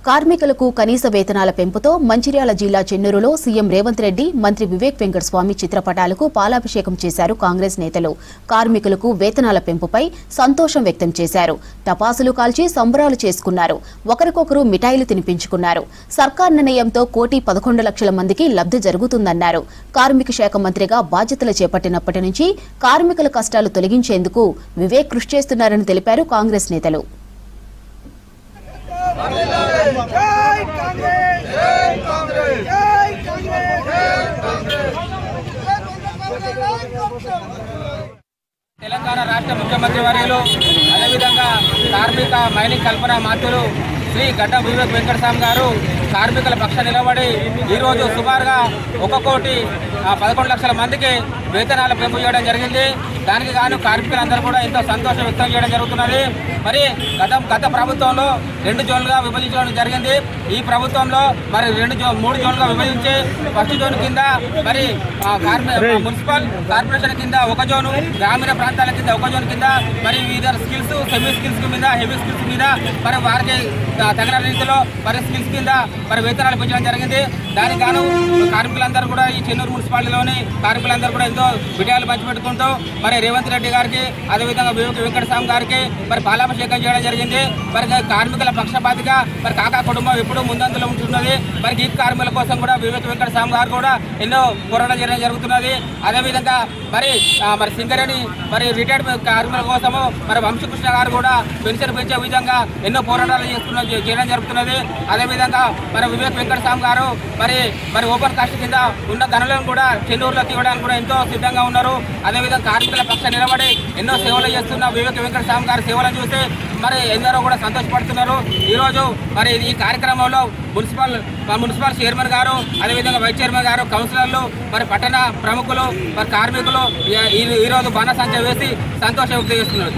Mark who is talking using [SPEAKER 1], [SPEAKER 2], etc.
[SPEAKER 1] కార్మికులకు కనీస వేతనాల పెంపుతో మంచిర్యాల జిల్లా చెన్నూరులో సీఎం రేవంత్ రెడ్డి, మంత్రి వివేక్ వెంకటస్వామి చిత్రపటాలకు పాలాభిషేకం చేశారు కాంగ్రెస్ నేతలు. కార్మికులకు వేతనాల పెంపుపై సంతోషం వ్యక్తం చేశారు. టపాసులు కాల్చి సంబరాలు చేసుకున్నారు. ఒకరికొకరు మిఠాయిలు తినిపించుకున్నారు. సర్కార్ నిర్ణయంతో 1,11,00,000 మందికి లబ్ధి జరుగుతుందన్నారు. కార్మిక శాఖ మంత్రిగా బాధ్యతలు చేపట్టినప్పటి నుంచి కార్మికుల కష్టాలు తొలగించేందుకు వివేక్ కృషి చేస్తున్నారని తెలిపారు కాంగ్రెస్ నేతలు.
[SPEAKER 2] తెలంగాణ రాష్ట్ర ముఖ్యమంత్రి వర్యులు అదేవిధంగా కార్మిక మైనింగ్ కల్పన మంత్రులు శ్రీ గడ్డ వివేక్ వెంకటస్వామి గారు కార్మికుల పక్ష నిలబడి ఈరోజు సుమారుగా 1,11,00,000 మందికి వేతనాలు పెంపు చేయడం జరిగింది. దానికి గాను కార్మికులందరూ కూడా ఎంతో సంతోషం వ్యక్తం చేయడం జరుగుతున్నది. మరి గత ప్రభుత్వంలో 2 జోన్లుగా విభజించడం జరిగింది. ఈ ప్రభుత్వంలో మరి 3 జోన్లుగా విభజించి ఫస్ట్ జోన్ కింద మరి మున్సిపల్ కార్పొరేషన్ కింద 1 జోను, గ్రామీణ ప్రాంతాల కింద 1 జోన్ కింద మరి వివిధ స్కిల్స్, సెమీ స్కిల్స్ మీద, హెవీ స్కిల్స్ మీద మరి వారికి తగిన రీతిలో మరి స్కిల్స్ కింద మరి వేతనాలు పెంచడం జరిగింది. దానికి గాను కార్మికులందరూ కూడా ఈ చెన్నూరు మున్సిపాలిటీలోని కార్మికులందరూ కూడా ఎంతో విజయాలు పంచిపెట్టుకుంటూ మరి రేవంత్ రెడ్డి గారికి అదేవిధంగా వివేక్ వెంకటస్వామి గారికి మరి పాలాభిషేకం చేయడం జరిగింది. మరి కార్మికుల పక్షపాతిగా మరి కాకా కుటుంబం ఎప్పుడూ ముందంజలో ఉంటున్నది. మరి గీత్ కార్మికుల కోసం కూడా వివేక్ వెంకటస్వామి గారు కూడా ఎన్నో పోరాటం చేయడం జరుగుతున్నది. అదేవిధంగా మరి సింగరేణి మరి రిటైర్డ్ కార్మికుల కోసము మరి వంశకృష్ణ గారు కూడా పెన్షన్ పెంచే విధంగా ఎన్నో పోరాటాలు చేయడం జరుగుతున్నది. అదేవిధంగా మరి వివేక్ వెంకటస్వామి గారు మరి ఓపెన్ కాస్ట్ కింద ఉన్న గనులను కూడా చెన్నూరులో తీయడానికి కూడా ఎంతో సిద్ధంగా ఉన్నారు. అదేవిధంగా కార్మికుల పక్ష నిలబడి ఎన్నో సేవలు చేస్తున్న వివేక్ వెంకటస్వామి గారి సేవలను చూసి మరి ఎందరో కూడా సంతోషపడుతున్నారు. ఈరోజు మరి ఈ కార్యక్రమంలో మున్సిపల్ చైర్మన్ గారు, అదేవిధంగా వైస్ చైర్మన్ గారు, కౌన్సిలర్లు, మరి పట్టణ ప్రముఖులు, మరి కార్మికులు ఈరోజు బాణసంచ వేసి సంతోషం వ్యక్తం చేస్తున్నారు.